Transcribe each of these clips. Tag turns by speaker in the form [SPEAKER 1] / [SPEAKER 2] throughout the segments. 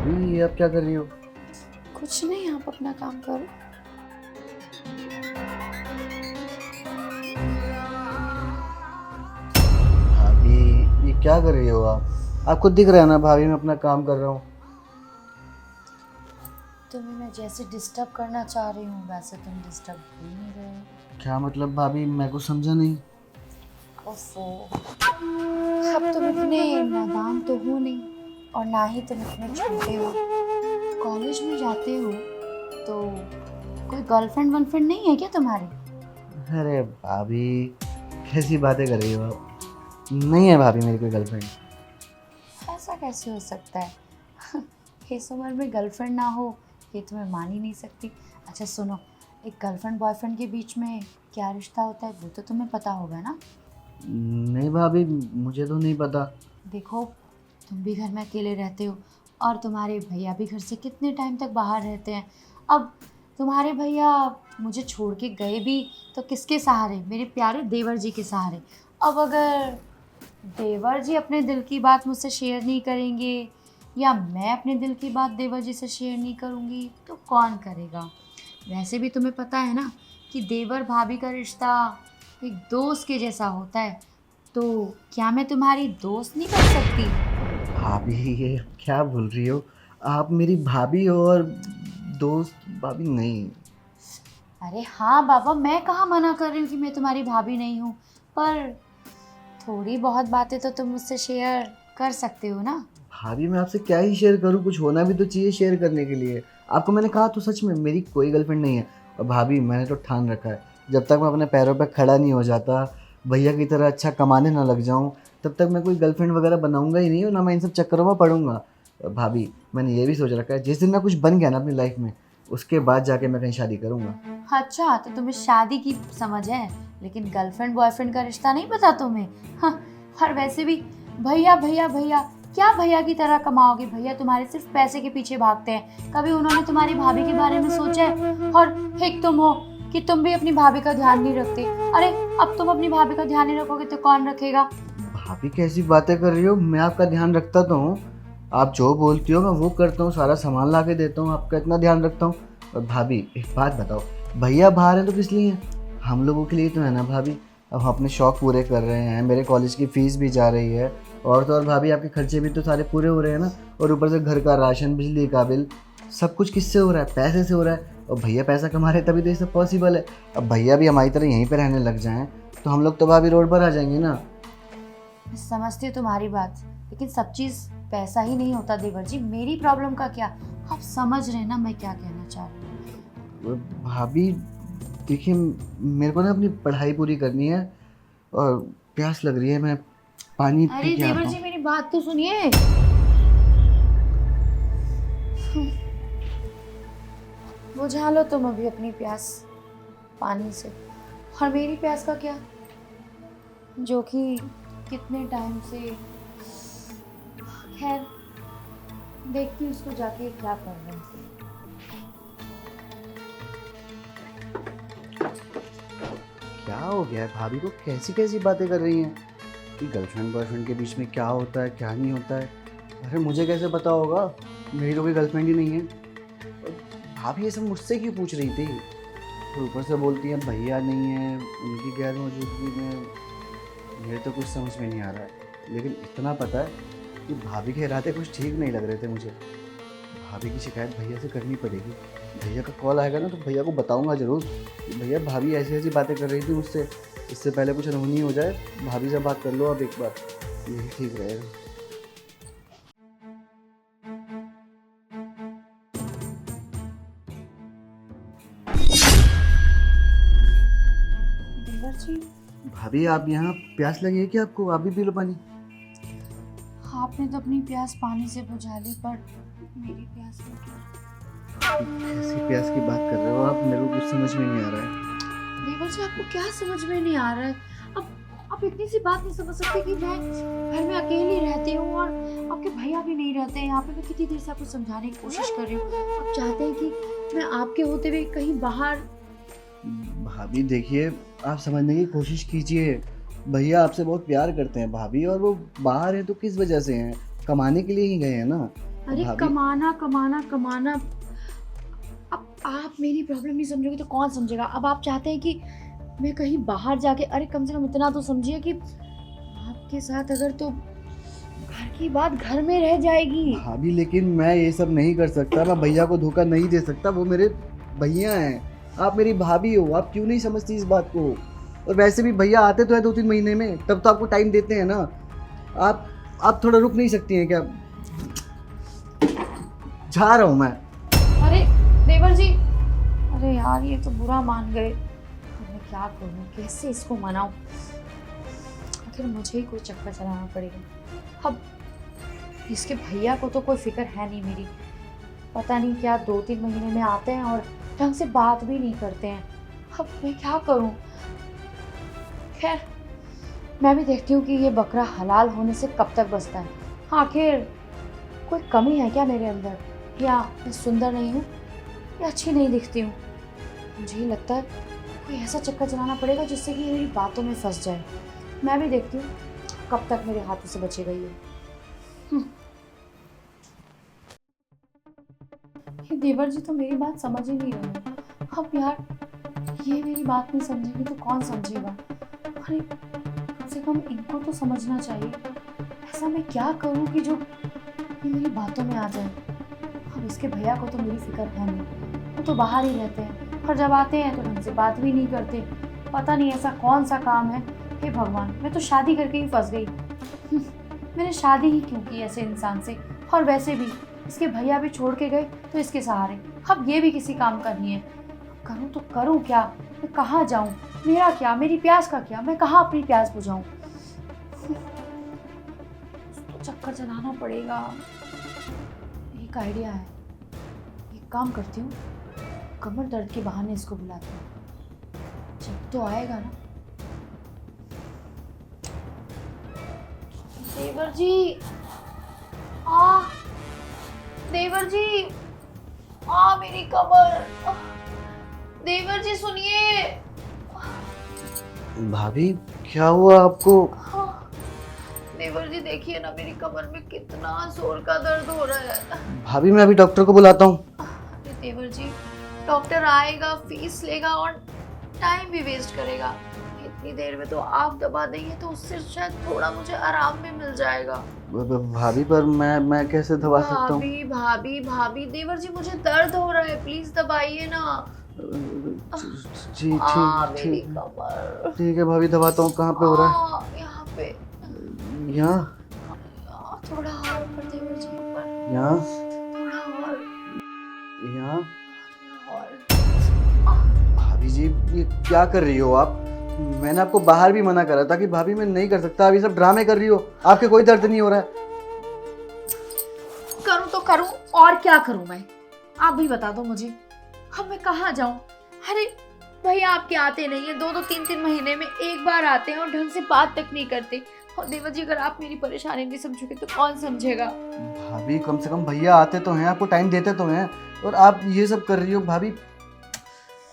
[SPEAKER 1] भाभी ये आप क्या कर रही हो?
[SPEAKER 2] कुछ नहीं, आप अपना काम करो।
[SPEAKER 1] भाभी ये क्या कर रही हो आप? आपको दिख रहा है ना भाभी मैं अपना काम कर रहा हूँ।
[SPEAKER 2] तुम्हें मैं जैसे डिस्टर्ब करना चाह रही हूँ वैसे तुम डिस्टर्ब हो ही नहीं रहे हो।
[SPEAKER 1] क्या मतलब भाभी, मैं कुछ समझा नहीं।
[SPEAKER 2] ओफो, अब तुम इतने नादान तो हो नहीं और ना ही तुम इतने छोटे हो। कॉलेज में जाते हो तो कोई गर्लफ्रेंड वर्लफ्रेंड नहीं है क्या तुम्हारी?
[SPEAKER 1] अरे भाभी कैसी बातें कर रही हो आप? नहीं है भाभी मेरी कोई गर्लफ्रेंड।
[SPEAKER 2] ऐसा कैसे हो सकता है? इस उम्र में गर्लफ्रेंड ना हो ये तो मैं मान ही नहीं सकती। अच्छा सुनो, एक गर्लफ्रेंड बॉयफ्रेंड के बीच में क्या रिश्ता होता है वो तो तुम्हें पता होगा ना?
[SPEAKER 1] नहीं भाभी, मुझे तो नहीं पता।
[SPEAKER 2] देखो, तुम भी घर में अकेले रहते हो और तुम्हारे भैया भी घर से कितने टाइम तक बाहर रहते हैं। अब तुम्हारे भैया मुझे छोड़ के गए भी तो किसके सहारे? मेरे प्यारे देवर जी के सहारे। अब अगर देवर जी अपने दिल की बात मुझसे शेयर नहीं करेंगे या मैं अपने दिल की बात देवर जी से शेयर नहीं करूँगी तो कौन करेगा? वैसे भी तुम्हें पता है ना कि देवर भाभी का रिश्ता एक दोस्त के जैसा होता है, तो क्या मैं तुम्हारी दोस्त नहीं बन सकती?
[SPEAKER 1] भाभी ये क्या बोल रही हो? आप मेरी भाभी हो और दोस्त भाभी नहीं।
[SPEAKER 2] अरे हाँ बाबा, मैं कहाँ मना कर रही हूँ कि मैं तुम्हारी भाभी नहीं हूँ, पर थोड़ी बहुत बातें तो तुम मुझसे शेयर कर सकते हो ना?
[SPEAKER 1] भाभी मैं आपसे क्या ही शेयर करूँ, कुछ होना भी तो चाहिए शेयर करने के लिए। आपको मैंने कहा तो सच में मेरी कोई गर्लफ्रेंड नहीं है। और भाभी मैंने तो ठान रखा है, जब तक मैं अपने पैरों पे खड़ा नहीं हो जाता, भैया की तरह अच्छा कमाने ना लग जाऊँ, तब तक मैं कोई गर्लफ्रेंड वगैरह बनाऊंगा ही नहीं और ना मैं इन सब चक्करों में पड़ूंगा। और भाभी मैंने ये भी सोच रखा है, जिस दिन मैं कुछ बन गया ना अपनी लाइफ में, उसके बाद जाके मैं कहीं शादी करूँगा।
[SPEAKER 2] अच्छा, तो तुम्हें शादी की समझ है लेकिन गर्लफ्रेंड बॉयफ्रेंड का रिश्ता नहीं पता तुम्हें? हाँ, और वैसे भी भैया भैया भैया, क्या भैया की तरह कमाओगे? भैया तुम्हारे सिर्फ पैसे के पीछे भागते हैं, कभी उन्होंने तुम्हारी भाभी के बारे में सोचा है? और एक तुम हो कि तुम भी अपनी भाभी का ध्यान नहीं रखते। अरे, अब तुम अपनी भाभी का ध्यान नहीं रखोगे तो कौन रखेगा?
[SPEAKER 1] भाभी कैसी बातें कर रही हो? मैं आपका ध्यान रखता तो हूँ। आप जो बोलती हो मैं वो करता हूँ, सारा सामान ला के देता हूँ, आपका इतना ध्यान रखता हूँ। और भाभी एक बात बताओ, भैया बाहर हैं तो किस लिए हैं? हम लोगों के लिए तो है ना भाभी। अब हम अपने शौक पूरे कर रहे हैं, मेरे कॉलेज की फ़ीस भी जा रही है, और तो और भाभी आपके खर्चे भी तो सारे पूरे हो रहे हैं ना। और ऊपर से घर का राशन, बिजली का बिल, सब कुछ किससे हो रहा है? पैसे से हो रहा है। और भैया पैसा कमा रहे हैं तभी तो ये सब पॉसिबल है। अब भैया भी हमारी तरह यहीं पर रहने लग जाएँ तो हम लोग तो भाभी रोड पर आ जाएंगे ना।
[SPEAKER 2] मैं समझती हूँ तुम्हारी बात, लेकिन सब चीज़ पैसा ही नहीं होता देवर जी। मेरी प्रॉब्लम का क्या? आप समझ रहे हैं ना मैं क्या कहना चाह रही हूँ?
[SPEAKER 1] भाभी देखिए, मेरे को ना अपनी पढ़ाई पूरी करनी है और प्यास लग रही है, मैं पानी पी
[SPEAKER 2] अरे
[SPEAKER 1] के
[SPEAKER 2] देवर
[SPEAKER 1] आता
[SPEAKER 2] जी,
[SPEAKER 1] हूँ।
[SPEAKER 2] मेरी बात तो सुनिए। बुझा लो तुम अभी अपनी प्यास पानी से, और मेरी प्यास का क्या, जो कि कितने टाइम से, खैर देखती हूँ उसको जाके क्या कर रहे हैं।
[SPEAKER 1] क्या हो गया है भाभी को? कैसी कैसी बातें कर रही हैं कि गर्लफ्रेंड बॉयफ्रेंड के बीच में क्या होता है क्या नहीं होता है। अरे मुझे कैसे पता होगा? मेरी तो कोई गर्लफ्रेंड ही नहीं है। और भाभी ये सब मुझसे क्यों पूछ रही थी? तो ऊपर से बोलती हैं भैया नहीं है, उनकी गैर मौजूदगी में। मेरे तो कुछ समझ में नहीं आ रहा है, लेकिन इतना पता है कि भाभी के इरादे कुछ ठीक नहीं लग रहे थे मुझे। भाभी की शिकायत भैया से करनी पड़ेगी। भैया का कॉल आएगा ना तो भैया को बताऊंगा ज़रूर कि भैया भाभी ऐसी ऐसी बातें कर रही थी मुझसे। इससे पहले कुछ अनहोनी हो जाए, भाभी से बात कर लो अब एक बार, यही ठीक रहेगा।
[SPEAKER 2] देवर जी,
[SPEAKER 1] भाभी आप यहाँ, प्यास लगी है क्या आपको? आप भी पी लो पानी।
[SPEAKER 2] आपने तो अपनी प्यास पानी से बुझा ली, पर मेरी प्यास का क्या?
[SPEAKER 1] कैसी प्यास की बात कर रहे हो आप? मेरे को कुछ समझ में नहीं आ रहा है।
[SPEAKER 2] देवर जी, आपको क्या समझ में नहीं आ रहा है? अब आप इतनी सी बात नहीं समझ सकते कि मैं घर में अकेली रहती हूँ और आपके भैया भी नहीं रहते हैं यहाँ पे। मैं कितनी देर से आपको समझाने की कोशिश कर रही हूँ, आप चाहते हैं कि मैं आपके होते हुए कहीं बाहर।
[SPEAKER 1] भाभी देखिए, आप समझने की कोशिश कीजिए। भैया आपसे बहुत प्यार करते हैं भाभी, और वो बाहर हैं तो किस वजह से हैं? कमाने के लिए ही गए हैं ना।
[SPEAKER 2] अरे
[SPEAKER 1] भाभी-
[SPEAKER 2] कमाना कमाना कमाना, अब आप मेरी प्रॉब्लम नहीं समझोगे तो कौन समझेगा। अब आप चाहते हैं कि मैं कहीं बाहर जाके, अरे कम से कम इतना तो समझिए कि आपके साथ अगर तो घर की बात घर में रह जाएगी।
[SPEAKER 1] भाभी लेकिन मैं ये सब नहीं कर सकता, मैं भैया को धोखा नहीं दे सकता, वो मेरे भैया हैं। आप मेरी भाभी हो, आप क्यों नहीं समझती इस बात को? और वैसे भी भैया आते तो है 2-3 महीने में, तब तो आपको टाइम देते हैं ना। आप थोड़ा रुक नहीं सकती हैं क्या? जा रहा हूँ मैं।
[SPEAKER 2] अरे देवर जी, अरे यार ये तो बुरा मान गए। अब मैं क्या करूँ, कैसे इसको मनाऊं? आखिर मुझे ही कोई चक्कर चलाना पड़ेगा। अब इसके भैया को तो कोई फिक्र है नहीं मेरी, पता नहीं क्या 2-3 महीने में आते हैं और ढंग से बात भी नहीं करते हैं। अब मैं क्या करूँ? खैर मैं भी देखती हूँ कि ये बकरा हलाल होने से कब तक बचता है। आखिर कोई कमी है क्या मेरे अंदर, या मैं सुंदर नहीं हूँ या अच्छी नहीं दिखती हूँ? मुझे ही लगता है कोई ऐसा चक्कर चलाना पड़ेगा जिससे कि ये मेरी बातों में फंस जाए। मैं भी देखती हूँ कब तक मेरे हाथों से बचेगा ये। ये देवर जी तो मेरी बात समझ ही नहीं रहे। अब यार ये मेरी बात नहीं समझेगी तो कौन समझेगा? अरे कम से कम इनको तो समझना चाहिए। ऐसा मैं क्या करूँ कि जो ये मेरी बातों में आ जाए? अब इसके भैया को तो मेरी फिक्र है नहीं, वो तो बाहर ही रहते हैं और जब आते हैं तो ढंग से बात भी नहीं करते। पता नहीं ऐसा कौन सा काम है। हे भगवान, मैं तो शादी करके ही फंस गई। मैंने शादी ही क्यों की ऐसे इंसान से? और वैसे भी इसके भैया भी छोड़ के गए तो इसके सहारे अब ये भी किसी काम का नहीं है। करूँ तो करूँ क्या? मैं कहाँ जाऊँ? मेरा क्या, मेरी प्यास का क्या? मैं कहाँ अपनी प्यास बुझाऊँ? तो चक्कर चलाना पड़ेगा। एक आइडिया है, एक काम करती हूँ, कमर दर्द के बहाने इसको बुलाती हूँ, जब तो आएगा ना। देवर जी, आ देवर जी, मेरी कमर। देवर जी सुनिए।
[SPEAKER 1] भाभी क्या हुआ आपको?
[SPEAKER 2] देवर जी देखिए ना, मेरी कमर में कितना जोर का दर्द हो रहा है।
[SPEAKER 1] भाभी मैं अभी डॉक्टर को बुलाता हूँ।
[SPEAKER 2] अरे देवर जी, डॉक्टर आएगा, फीस लेगा और टाइम भी वेस्ट करेगा। इतनी देर में तो आप दबा देंगे तो उससे शायद थोड़ा मुझे आराम भी मिल जाएगा।
[SPEAKER 1] भाभी पर मैं कैसे दबा सकता हूँ?
[SPEAKER 2] भाभी भाभी भाभी, देवर जी मुझे दर्द हो रहा है, प्लीज दबाइए ना।
[SPEAKER 1] जी
[SPEAKER 2] मेरी
[SPEAKER 1] ठीक
[SPEAKER 2] कमर।
[SPEAKER 1] ठीक है भाभी, दबाता हूँ। कहाँ पे हो रहा है?
[SPEAKER 2] यहाँ पे।
[SPEAKER 1] यहाँ?
[SPEAKER 2] थोड़ा और ऊपर देवर जी, ऊपर।
[SPEAKER 1] यहाँ?
[SPEAKER 2] थोड़ा और।
[SPEAKER 1] यहाँ?
[SPEAKER 2] और।
[SPEAKER 1] भाभी जी ये क्या कर रही हो आप? मैंने आपको बाहर भी मना करा था कि भाभी मैं नहीं कर सकता, आप ये सब ड्रामे कर रही हो। आपके कोई दर्द नहीं हो रहा है?
[SPEAKER 2] करूं तो करूं, और क्या करूं मैं? आप भी बता दो मुझे, अब मैं कहाँ जाऊं? अरे भैया आपके आते नहीं है, 2-3 महीने में एक बार आते हैं और ढंग से बात तक नहीं करते। और देवर जी अगर आप मेरी परेशानी नहीं समझोगे तो कौन समझेगा?
[SPEAKER 1] भाभी कम से कम भैया आते तो हैं, आपको टाइम देते तो हैं, और आप ये सब कर रही हो। भाभी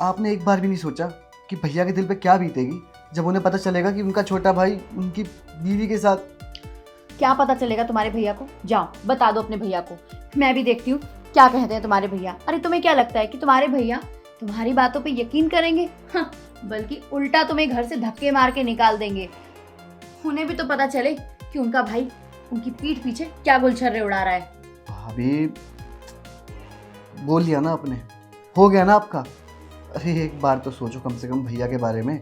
[SPEAKER 1] आपने एक बार भी नहीं सोचा कि भैया के दिल पे क्या बीतेगी जब उन्हें पता चलेगा कि उनका छोटा भाई उनकी बीवी के साथ।
[SPEAKER 2] क्या पता चलेगा तुम्हारे भैया को? जाओ बता दो अपने भैया को, मैं भी देखती हूँ क्या कहते हैं तुम्हारे भैया। अरे तुम्हें क्या लगता है कि तुम्हारे भैया तुम्हारी बातों पे यकीन करेंगे? हाँ, बल्कि उल्टा तुम्हें घर से धक्के मार के निकाल देंगे। उन्हें भी तो पता चले कि उनका भाई उनकी पीठ पीछे क्या गुलछर्रे उड़ा रहा है।
[SPEAKER 1] भाभी बोल लिया ना आपने, हो गया ना आपका। अरे एक बार तो सोचो कम से कम भैया के बारे में।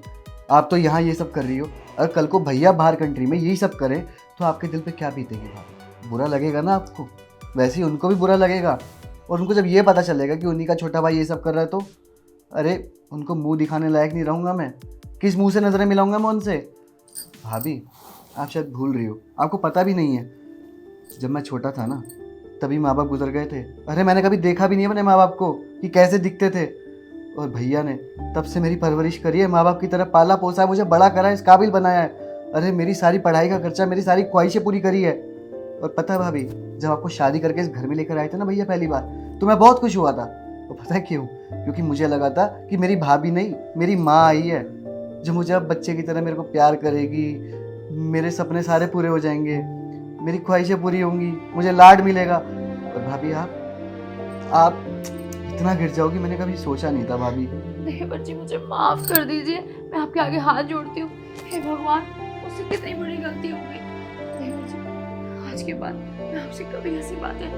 [SPEAKER 1] आप तो यहाँ ये सब कर रही हो, अगर कल को भैया बाहर कंट्री में यही सब करे तो आपके दिल पे क्या बीतेगी भाभी? बुरा लगेगा ना आपको, वैसे ही उनको भी बुरा लगेगा। और उनको जब ये पता चलेगा कि उन्हीं का छोटा भाई ये सब कर रहा है तो अरे उनको मुंह दिखाने लायक नहीं रहूँगा मैं। किस मुंह से नज़रें मिलाऊंगा मैं उनसे? भाभी आप शायद भूल रही हो, आपको पता भी नहीं है, जब मैं छोटा था ना तभी माँ बाप गुजर गए थे। अरे मैंने कभी देखा भी नहीं है अपने माँ बाप को कि कैसे दिखते थे, और भैया ने तब से मेरी परवरिश करी है, माँ बाप की तरह पाला पोसा है, मुझे बड़ा करा है, इस काबिल बनाया है। अरे मेरी सारी पढ़ाई का खर्चा, मेरी सारी ख्वाहिशें पूरी करी है। और पता है भाभी, जब आपको शादी करके इस घर में लेकर आए थे ना भैया पहली बार, तो मैं बहुत खुश हुआ था। और पता है क्यों? क्योंकि मुझे लगा था कि मेरी भाभी नहीं मेरी माँ आई है, जो मुझे अब बच्चे की तरह मेरे को प्यार करेगी, मेरे सपने सारे पूरे हो जाएंगे, मेरी ख्वाहिशें पूरी होंगी, मुझे लाड मिलेगा। और भाभी आप इतना गिर जाओगी मैंने कभी सोचा नहीं था भाभी।
[SPEAKER 2] देवर जी मुझे माफ कर दीजिए, मैं आपके आगे हाथ जोड़ती हूँ। हे भगवान, मुझसे कितनी बड़ी गलती हो गई। देवर जी, आज के बाद मैं आपसे कभी ऐसी बातें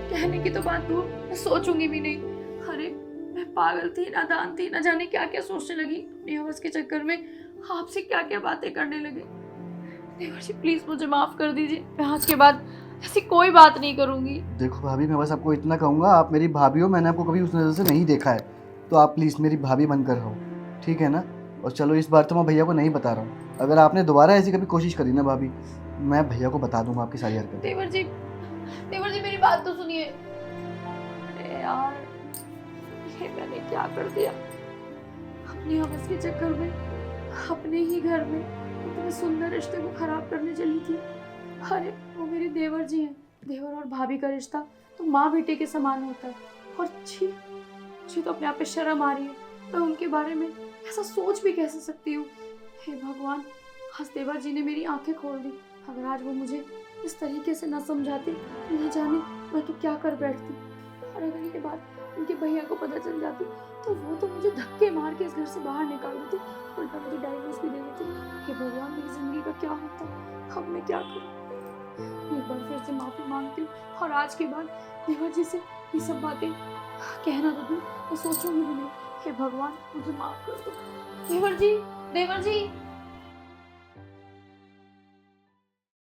[SPEAKER 2] कहने की तो बात दूर, मैं सोचूंगी भी नहीं। अरे मैं पागल थी, नादान थी, न जाने क्या क्या सोचने लगी अपनी हवस के चक्कर में, आपसे क्या क्या बातें करने लगी। देवर जी प्लीज मुझे माफ कर दीजिए, मैं आज के बाद ऐसी कोई बात नहीं करूंगी।
[SPEAKER 1] देखो भाभी, मैं बस आपको इतना कहूँगा, आप मेरी भाभी हो, मैंने आपको कभी उस नज़र से नहीं देखा है, तो आप प्लीज़ मेरी भाभी बनकर रहो, ठीक है ना। और चलो इस बार तो मैं भैया को नहीं बता रहा हूँ, अगर आपने दोबारा ऐसी कभी कोशिश करी ना भाभी, मैं भैया को बता दूंगा आपकी सारी हरकतें।
[SPEAKER 2] देवर जी मेरी बात तो सुनिए। अरे यार, ये मैंने क्या कर दिया। अपनी हवस के चक्कर में अपने ही घर में इतने सुंदर रिश्ते को खराब करने चली थी। अरे वो मेरे देवर जी हैं, देवर और भाभी का रिश्ता तो माँ बेटे के समान होता है। और छी, मुझे तो अपने आप पे शर्म आ रही है, मैं उनके बारे में ऐसा सोच भी कैसे सकती हूँ। हे भगवान, आज देवर जी ने मेरी आंखें खोल दी। अगर आज वो मुझे इस तरीके से ना समझाती, न जाने मैं तो क्या कर बैठती। और अगर ये बात उनके भैया को पता चल जाती तो वो तो मुझे धक्के मार के इस घर से बाहर निकाल देते, उल्टा मुझे डाइवोर्स भी दे देते। हे भगवान, मेरी जिंदगी का क्या होता, अब मैं क्या करूँ। एक बार फिर से माफी मांगती हूँ, और आज के बाद देवर जी से ये सब बातें कहना तो दूर, मैं सोचूंगी भी नहीं। हे भगवान, मुझे माफ कर दो। देवर जी, देवर जी।